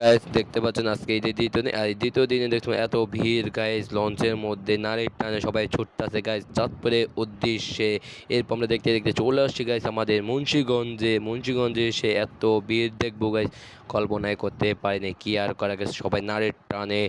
Guys দেখতে পাচ্ছেন আজকে এই যে দ্বিতীয় দিন, আর এই দ্বিতীয় দিনে দেখছেন এত ভিড় গাইস, লঞ্চের মধ্যে নারীর টানে সবাই ছুটতেছে গাইস চাঁদপুরের উদ্দেশ্যে। এরপর আমরা দেখতে দেখতে চলে আসছি গাইস আমাদের মুন্সিগঞ্জে সে এত ভিড় দেখবো গাইস কল্পনাই করতে পারিনি। কি আর করা গেছে, সবাই নারীর টানে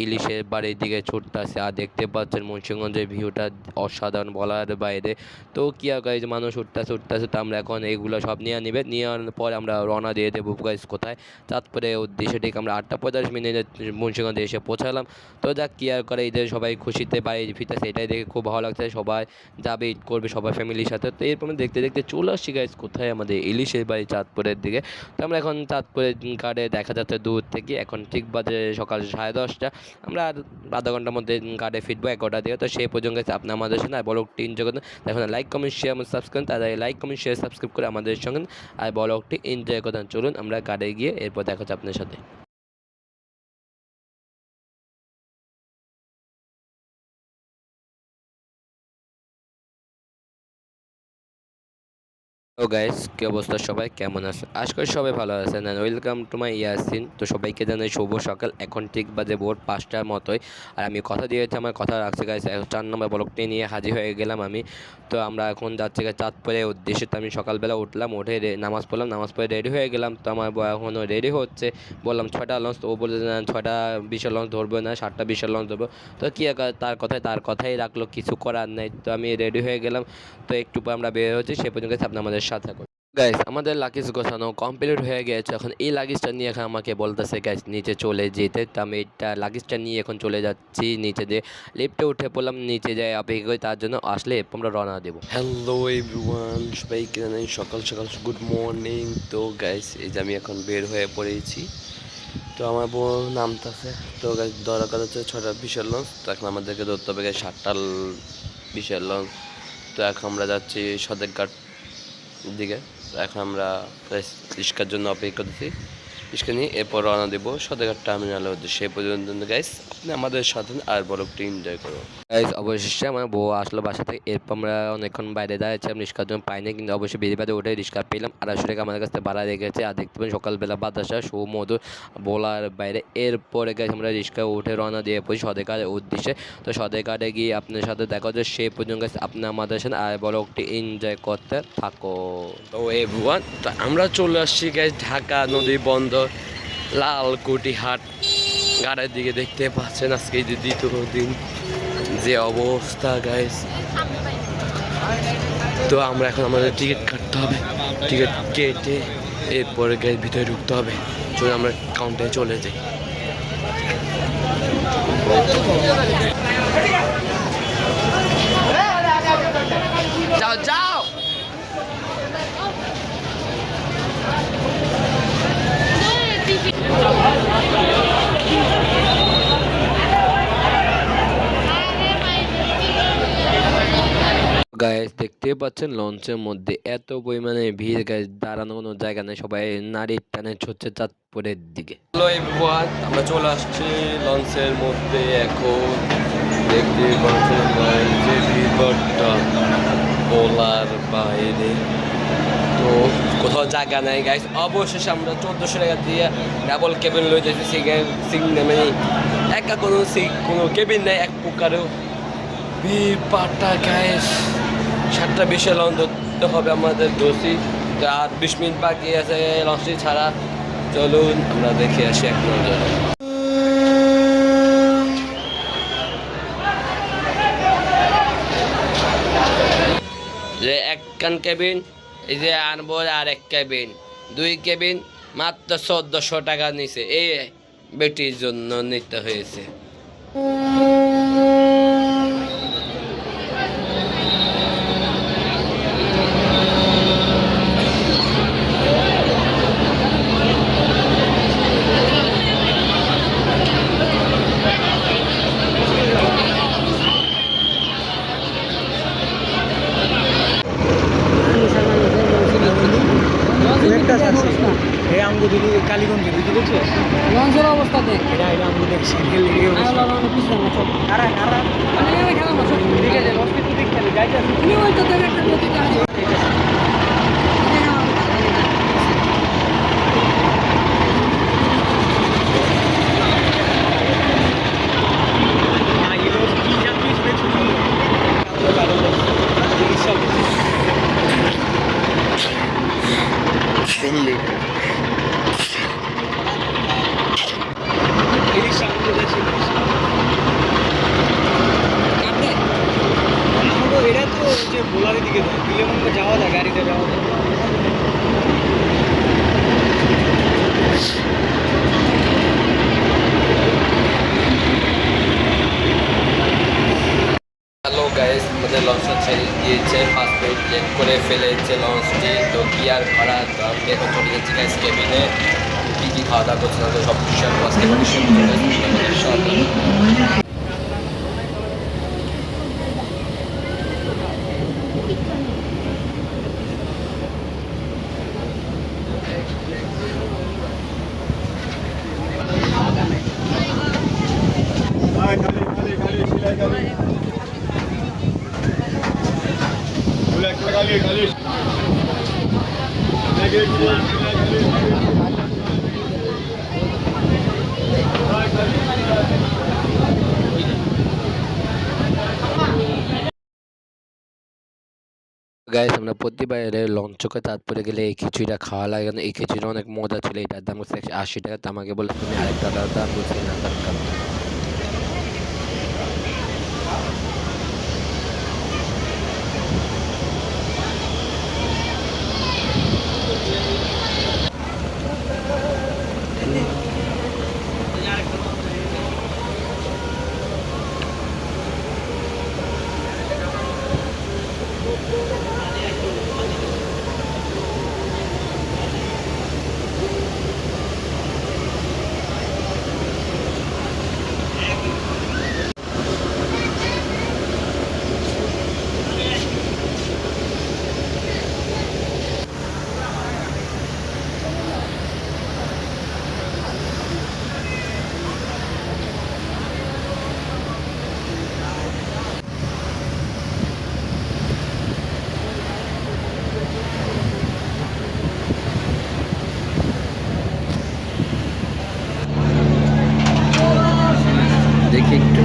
ইলিশের বাড়ির দিকে ছুটতেছে। আর দেখতে পাচ্ছেন মুন্সিগঞ্জের ভিউটা অসাধারণ বলার বাইরে। তো কি আর গাইস, মানুষ উঠতেছে তো আমরা এখন এগুলো সব নিয়ে আনার পর আমরা রওনা দিয়ে দেবো গাইস কোথায়, চাঁদপুরে উদ্দেশ্যে। ঠিক আমরা 8টা 45 মিনিটে মুন্সিগঞ্জে এসে পৌঁছালাম। তো যাক কি আর করে, ঈদের সবাই খুশিতে বাড়ি ফিরতেছে, এটাই দেখে খুব ভালো লাগছে। সবাই যাবে, ঈদ করবে সবাই ফ্যামিলির সাথে। তো এরপর দেখতে দেখতে চলে আসছি গাইস কোথায়, আমাদের ইলিশের বাড়ি চাঁদপুরের দিকে। তো আমরা এখন চাঁদপুরের ঘাটে দেখা যাচ্ছে দূর থেকে, এখন ঠিক বাজে সকাল 10:30। আমরা আর আধা ঘন্টার মধ্যে ঘাটে ফিরবো 11টার দিকে। তো সেই পর্যন্ত আপনি আমাদের সাথে আর ব্লগটি এনজয় করুন। এখন লাইক কমেন্ট শেয়ার সাবস্ক্রাইব, তাদের লাইক কমেন্ট শেয়ার সাবস্ক্রাইব করে আমাদের সঙ্গে আর ব্লগটি এনজয় করুন। চলুন আমরা ঘাটে গিয়ে এরপর দেখা হচ্ছে আপনার সাথে। তো গাইস, কি অবস্থা, সবাই কেমন আছে? আশা করি সবাই ভালো আছেন। And welcome to my Yasin. তো সবাইকে জানাই শুভ সকাল। এখন ঠিক বাজে ভোর 5টার মতোই। আর আমি কথা দিয়েছি, আমার কথা রাখছি গাইস। 4 নম্বর ব্লকটি নিয়ে হাজির হয়ে গেলাম আমি। তো আমরা এখন যাচ্ছি চাঁদপুরের উদ্দেশ্যে। তো আমি সকালবেলা উঠলাম, উঠে নামাজ পড়লাম, নামাজ পড়ে রেডি হয়ে গেলাম। তো আমার বউ এখনও রেডি হচ্ছে। বললাম 6টা লঞ্চ, তো ও বলে 6টা 20 লঞ্চ ধরবো না, 7টা 20 লঞ্চ ধরবো। তো কি তার কথাই রাখলো, কিছু করার নাই। তো আমি রেডি হয়ে গেলাম। তো একটু পর আমরা বের হচ্ছি, সে পর্যন্ত আপনি আমাদের সাথে থাকুন। গাইস আমাদের লাগেজ গোছানো কমপ্লিট হয়ে গেছে। এখন এই লাগেজটা নিয়ে এখন আমাকে বলতেছে গাইস নিচে চলে যেতে। তো আমি এটা লাগেজটা নিয়ে এখন চলে যাচ্ছি নিচে, দিয়ে লিফটে উঠে পড়লাম, নিচে যাই অপেক্ষা করি তার জন্য। আসলে আমরা রওনা দেবো। হ্যালো এভরিওয়ান, সবাইকে জানাই সকাল সকাল গুড মর্নিং। তো গাইস এই যে আমি এখন বের হয়ে পড়েছি। তো আমার বউ নামতেছে। তো গাইস দরকার হচ্ছে 6টা 20 লঞ্চ। তো এখন আমাদেরকে ধরতে হবে গাইস 7টা 20 লঞ্চ। তো এখন আমরা যাচ্ছি সদরঘাট দিকে। তো এখন আমরা রিক্সার জন্য অপেক্ষা করতেছি, রিক্সা নিয়ে এরপর রওনা দেবো সদরঘাট টার্মিনালের উদ্দেশ্যে। সেই পর্যন্ত গাইস আপনি আমাদের সাথে আর ব্লগটি এনজয় করো। গাইস অবশেষে আমার বউ আসলো বাসা থেকে। এরপর আমরা অনেকক্ষণ বাইরে দাঁড়িয়েছিলাম, রিক্সার জন্য পাইনি, কিন্তু অবশ্যই বেরিয়ে উঠে রিক্সা পেলাম। 250 টাকা আমাদের কাছে ভাড়া রেখেছে। আর দেখতে পাবেন সকালবেলা বাতাসা সুমধুর বলার বাইরে। এরপরে গাইস আমরা রিক্সা উঠে রওনা দিয়ে পড়ি সদরঘাটের উদ্দেশ্যে। তো সদরঘাটে গিয়ে আপনার সাথে দেখা হচ্ছে। সেই পর্যন্ত গাইস আপনি আমাদের সাথে আর ব্লগটি এনজয় করতে থাকো। তো এভরিওয়ান, তো আমরা চলে আসছি গাইস ঢাকা নদী বন্দর লালকুটি হাট ঘাটের দিকে। দেখতে পাচ্ছেন আজকে দ্বিতীয় দিন যে অবস্থা গাইস। তো আমরা এখন আমাদের টিকিট কাটতে হবে, টিকিট কেটে এরপরে গাইস ভিতরে ঢুকতে হবে। চলে আমরা কাউন্টারে চলে যাই। যাও যাও। গাইস দেখতে পাচ্ছেন লঞ্চের মধ্যে এত পরিমাণে ভিড় গাইস, দাঁড়ানো কোনো জায়গা নেই, সবাই নারীর টানে ছুটছে চাঁদপুরের দিকে। হ্যালো এভরিওয়ান, আমরা চলে আসছি লঞ্চের মধ্যে। এখন দেখতে পাচ্ছেন যে ভিড়টা বলার বাইরে। তো কোথাও জায়গা নাই গাইস। অবশেষে আমরা 1400 টাকা দিয়ে ডাবল কেবিন লয়ে যাচ্ছি। মানে একা কোনো কেবিন নেই এক প্রকারও। পাটা গাইস 7টা 20 লঞ্চ ধরতে হবে আমাদের দোষী। তো আর 20 মিনিট বাকি আছে লঞ্চটি ছাড়া। চলুন আমরা দেখে আসি এক নজর। যে এক কান কেবিন, এই যে আনবো আর এক কেবিন, 2 কেবিন মাত্র 1400 টাকা নিছে। এই বেটির জন্য নিতে হয়েছে। এই আমগো দিদি কালীগঞ্জ দিদি দেখছো লঞ্চের অবস্থা দেখ, এটা এটা আমগো দেখছি লেগে অবস্থা কারা কারা ঠিক আছে লঞ্চ কিন্তু দেখতে যাইতে আছে তুমি ওই তো দেখ একটা নদী আছে। আমাদের লঞ্চটা ছেড়ে দিয়েছে, 5 মিনিট লেট করে ফেলেছে লঞ্চটি। তো কি আর করার, তো আমি এখন চলে যাচ্ছি গাইস কেবিনে। কী কী খাওয়া দাওয়া করছিলাম তো সব কিছু আমি আজকে গাইস আমরা প্রতিবারে লঞ্চকে তারপরে গেলে এই খিচুড়িটা খাওয়া লাগে, কারণ এই খিচুড়িটা অনেক মজা ছিল। এটার দাম হচ্ছে 80 টাকা। তো আমাকে বলে তুমি আরেকটা দাম বলছি না দরকার। দেখি একটু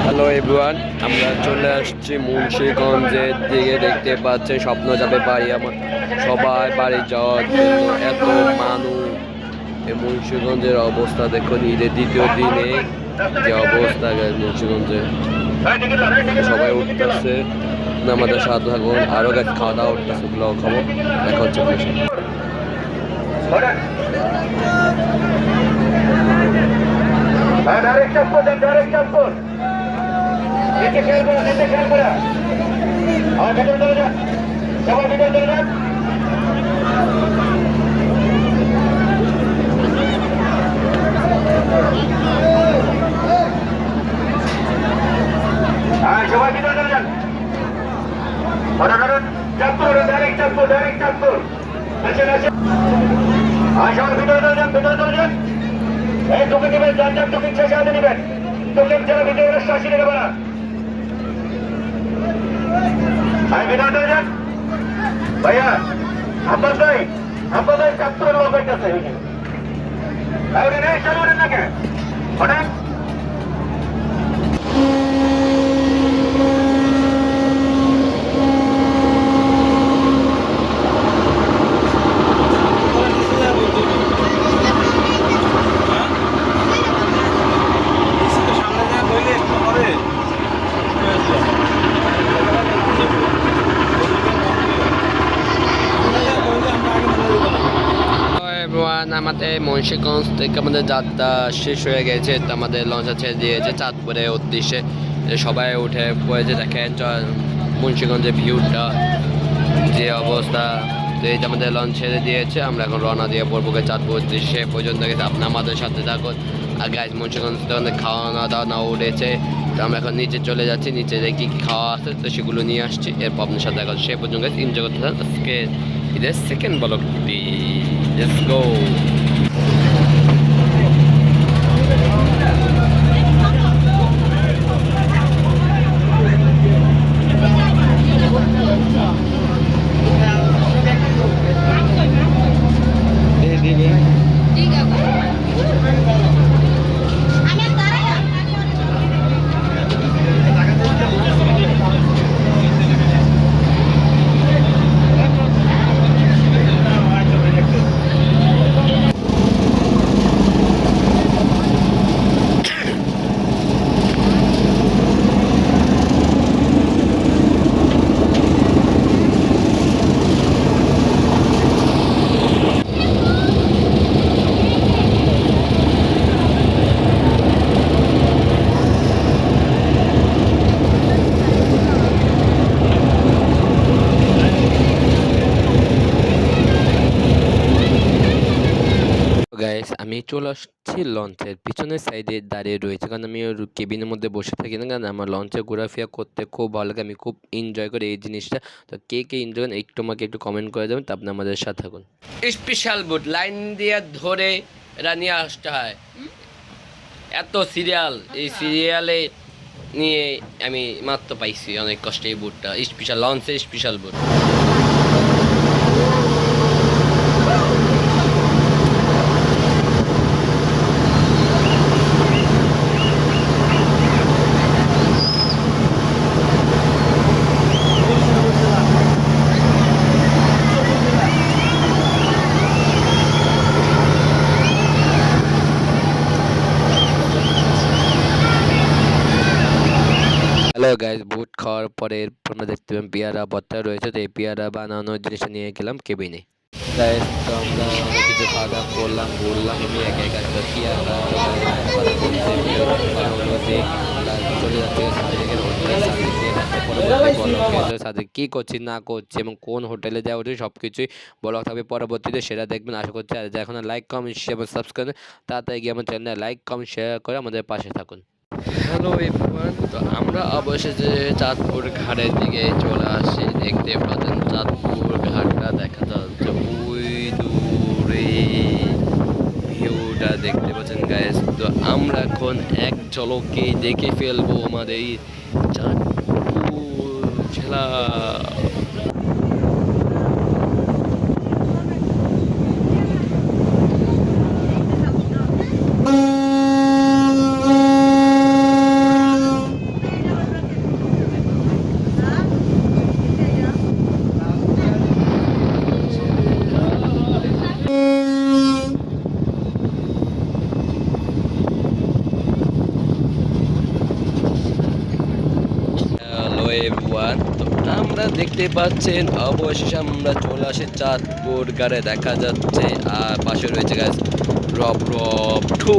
হ্যালো এভরিওয়ান, আমরা চলে আসছি মুন্সিগঞ্জের দিকে। দেখতে পাচ্ছেন স্বপ্ন যাবে বাড়ি, আমার সবাই বাড়ি যাওয়ার জন্য এত মানুষ। এই মুন্সিগঞ্জের অবস্থা দেখুন, ঈদের দ্বিতীয় দিনে যে অবস্থা মুন্সিগঞ্জে, সবাই উঠতেছে। আমাদের সাথে থাকুন, আরও খাওয়া দাওয়া উঠতেছে, ব্লগ খাবো, দেখা হচ্ছে সবাই ভিতরে চলে যান। চাঁদপুর ডাইরেক্ট চাঁদপুর ডাইরেক্ট চাঁদপুর আসেন আসেন। সবাই ভিতরে চলে যান, ভিতরে চলে যান। এই টোকেন নেবেন, যার যার টোকেন শেষে হাতে নেবেন। টোকেন যারা ভিতরে 80 টাকা ভাড়া। ভিতরে চলে যান ভাইয়া। আপনাদের চাঁদপুরের লোক হইতেছে চালু নাকি হঠাৎ আমাদের মুন্সিগঞ্জ থেকে আমাদের যাত্রা শেষ হয়ে গেছে। তো আমাদের লঞ্চটা ছেড়ে দিয়েছে চাঁদপুরের উদ্দেশ্যে। সবাই উঠে পড়েছে, দেখেন মুন্সিগঞ্জের ভিউটা যে অবস্থা। তো এই যে আমাদের লঞ্চ ছেড়ে দিয়েছে, আমরা এখন রওনা দিয়ে পড়বো চাঁদপুর উদ্দেশ্যে। পর্যন্ত গেছে, আপনি আমাদের সাথে থাকুন। আর গাইজ মুন্সিগঞ্জ থেকে আমাদের খাওয়া দাওয়া উঠেছে। তো আমরা এখন নিচে চলে যাচ্ছি, নিচে দেখি কী খাওয়া আছে তো সেগুলো নিয়ে আসছি। এরপর আপনার সাথে এখন সে পর্যন্ত এনজয় করতে থাকুন আজকে ঈদের সেকেন্ড ব্লগটি। Let's go. আমি চলে আসছি লঞ্চের পিছনের সাইডে দাঁড়িয়ে রয়েছে, কারণ আমি ওর কেবিনের মধ্যে বসে থাকি না, কারণ আমার লঞ্চে ঘোরাফেরা করতে খুব ভালো লাগে, আমি খুব এনজয় করি এই জিনিসটা। তো কে কে এনজয় করেন একটু আমাকে একটু কমেন্ট করে দেবেন, তো আপনি আমাদের সাথে থাকুন। স্পেশাল বুট লাইন দিয়ে ধরে এরা নিয়ে আসতে হয়, এত সিরিয়াল, এই সিরিয়ালে নিয়ে আমি মাত্র পাইছি অনেক কষ্টে এই বুটটা, স্পেশাল লঞ্চের স্পেশাল বুট। হ্যালো গাইস, বুট খাওয়ার পরে আমরা দেখতে পেলাম পেয়ারা ভর্তা রয়েছে, তো এই পেয়ারা বানানোর জিনিসটা নিয়ে গেলাম কেবিনে। গাইস তো আমরা অনেক কিছু খাওয়া দাওয়া করলাম, ঘুরলাম, আমি একা একা একটা পেয়ারা চলে যাচ্ছে সাথে কী করছি না করছি এবং কোন হোটেলে যাওয়া উঠছে সব কিছুই বলা থাকবে পরবর্তীতে, সেটা দেখবেন আশা করছি। আর এখন লাইক কমেন্ট শেয়ার এবং সাবস্ক্রাইব তাড়াতাড়ি গিয়ে আমার চ্যানেলে লাইক কমেন্ট শেয়ার করে আমাদের পাশে থাকুন। হ্যালো এভরিওয়ান, তো আমরা অবশেষে চাঁদপুর ঘাটের দিকে চলে আসি। দেখতে পাচ্ছেন চাঁদপুর ঘাটটা দেখা যাচ্ছে ওই দূরে, ভিউটা দেখতে পাচ্ছেন গাইস। তো আমরা এখন এক ঝলকে দেখে ফেলবো আমাদের এই চাঁদপুর জেলা। হ্যালো এভরিওয়ান, তো আমরা দেখতে পাচ্ছেন অবশেষে আমরা চলে আসি চাঁদপুর ঘাটে, দেখা যাচ্ছে আর পাশে রয়েছে গাছ রব রব টু।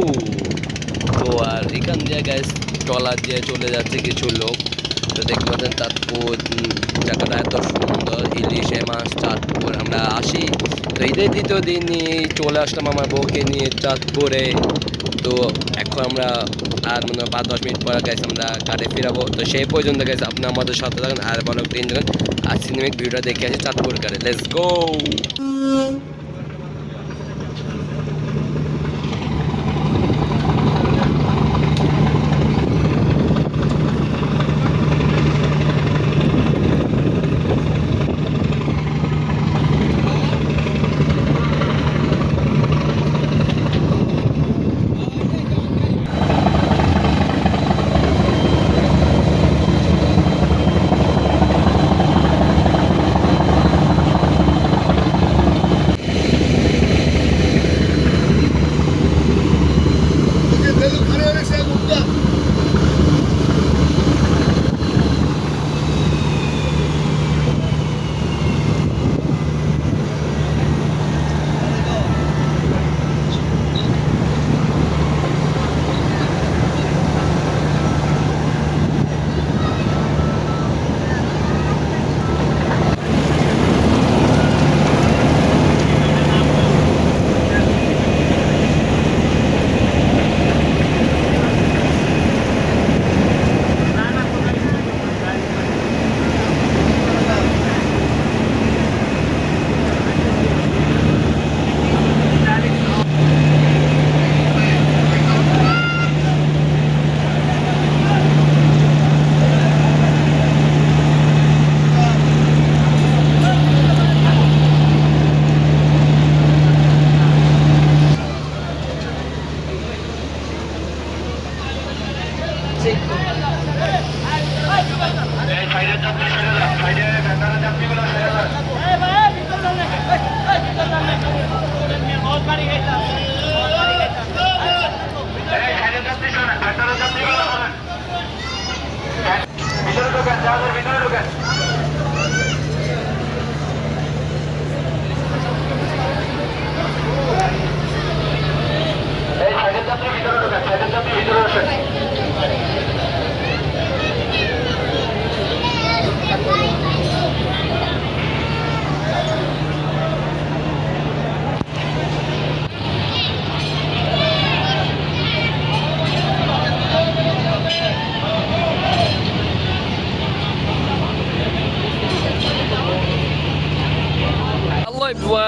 তো আর এখান দিয়ে গাছ ট্রলার দিয়ে চলে যাচ্ছে কিছু লোক। তো দেখতে পাচ্ছেন চাঁদপুর জায়গাটা এত সুন্দর, ইলিশে মাছ চাঁদপুর আমরা আসি। তো ঈদের দ্বিতীয় দিনই চলে আসলাম আমার বউকে নিয়ে চাঁদপুরে। তো এখন আমরা আর মনে হয় 5-10 মিনিট পরে গেছে আমরা ঘাটে ফিরাবো। তো সেই পর্যন্ত গেছে আপনি আমাদের সাথে থাকেন আর ভালো একটা এনজয় করেন। আর সিনেমিক ভিডিওটা দেখে আসি চাঁদপুর ঘাটে, লেটস গো।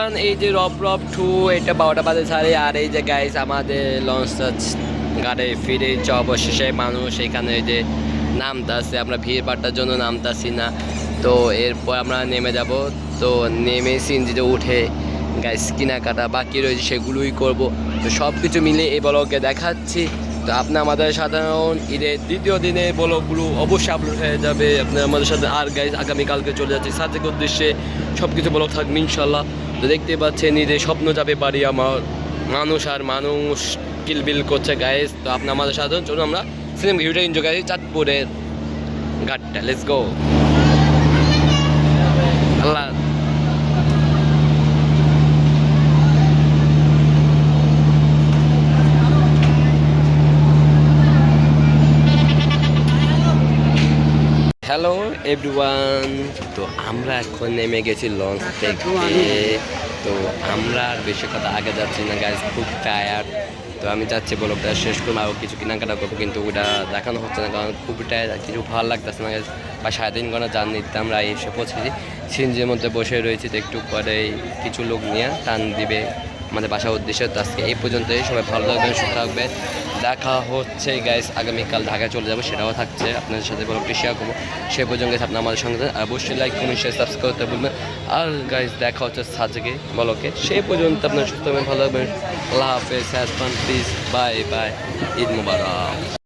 এভরিওয়ান, এই যে রপ 2 এটা 12টা বাজে ছাড়ে। আর এই যে গাইস আমাদের লঞ্চটা ঘাটে ফিরেছে অবশেষে। মানুষ এখানে এই যে নামতাছে, আমরা ভিড় বাড়টার জন্য নামতাছি না। তো এরপর আমরা নেমে যাব। তো নেমে সিনজিতে উঠে গাইস কেনাকাটা বাকি রয়েছে সেগুলোই করব। তো সব কিছু মিলে এই ব্লগে দেখাচ্ছি। তো আপনি আমাদের সাধারণ ঈদের দ্বিতীয় দিনে ব্লগগুলো অবশ্যই আপলোড হয়ে যাবে আপনি আমাদের সাথে। আর গাইস আগামীকালকে চলে যাচ্ছি সাজেকের উদ্দেশ্যে, সব কিছু ব্লগ থাকবে ইনশাল্লাহ। তো দেখতে পাচ্ছেন ঈদের স্বপ্ন যাবে বাড়ি আমার, মানুষ আর মানুষ কিলবিল করছে গাইস। তো আপনি আমাদের সাথে চলুন আমরা সিনেমা ভিউটা এনজয় করি চাঁদপুরের ঘাটটা। Let's go. Allah hello everyone, তো আমরা এখন নেমে গেছি লঞ্চ থেকে। তো আমরা আর বেশি কথা আগে যাচ্ছি না গাইজ, খুব টায়ার্ড। তো আমি যাচ্ছি ব্লগটা শেষ করবো, আরও কিছু কেনাকাটা করবো, কিন্তু ওটা দেখানো হচ্ছে না কারণ খুব টায়ার্ড, কিছু ভালো লাগতেছে না গাইজ। বা 3.5 ঘন্টা জার্নিতে আমরা এসে পৌঁছেছি, সিএনজির মধ্যে বসে রয়েছি। তো একটু পরে কিছু লোক নিয়ে টান দিবে আমাদের বাসার উদ্দেশ্যে। তো আজকে এই পর্যন্তই, সবাই ভালো থাকবেন, সুস্থ থাকবেন। দেখা হচ্ছে গাইস, আগামীকাল ঢাকায় চলে যাবো, সেটাও থাকছে আপনাদের সাথে ব্লগটি শেয়ার করবো। সে পর্যন্ত আপনার আমাদের সঙ্গে অবশ্যই লাইক কমেন্ট শেয়ার সাবস্ক্রাইব করতে বলবেন। আর গাইস দেখা হচ্ছে সাজেকে ব্লগে, সেই পর্যন্ত আপনার সুস্থ থাকবেন, ভালো থাকবেন। আল্লাহ হাফেজ, has fun, please, bye bye, Eid Mubarak.